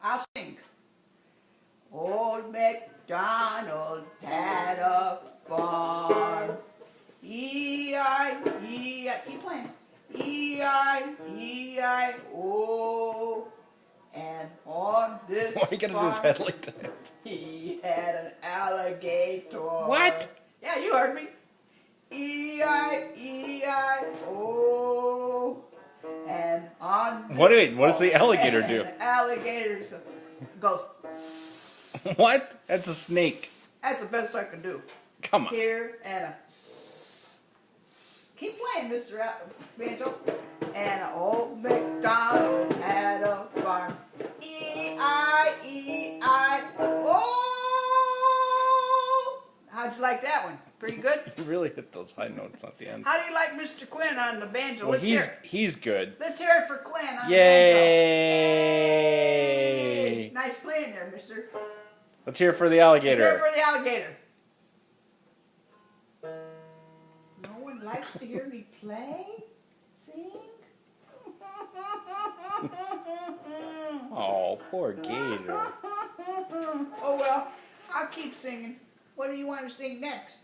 I'll sing. Old MacDonald had a farm. E-I-E-I. Keep playing. E-I-E-I-O. And on this Why are you gonna do his head like that? he had an alligator. What? Yeah, you heard me. E-I-E-I-O. And on What does the alligator do? The alligator goes. What? That's a snake. That's the best I can do. Come on. Here and a. Keep playing, Mr. Banjo. And old MacDonald had a farm. E-I-E-I-O. How'd you like that one? Pretty good? You really hit those high notes at the end. How do you like Mr. Quinn on the banjo? Well, Let's hear it. he's good. Let's hear it for Quinn on Yay! the banjo. Yay! Nice playing there, mister. Let's hear it for the alligator. Let's hear it for the alligator. No one likes to hear me play? Sing? Oh, poor gator. Oh well, I'll keep singing. What do you want to sing next?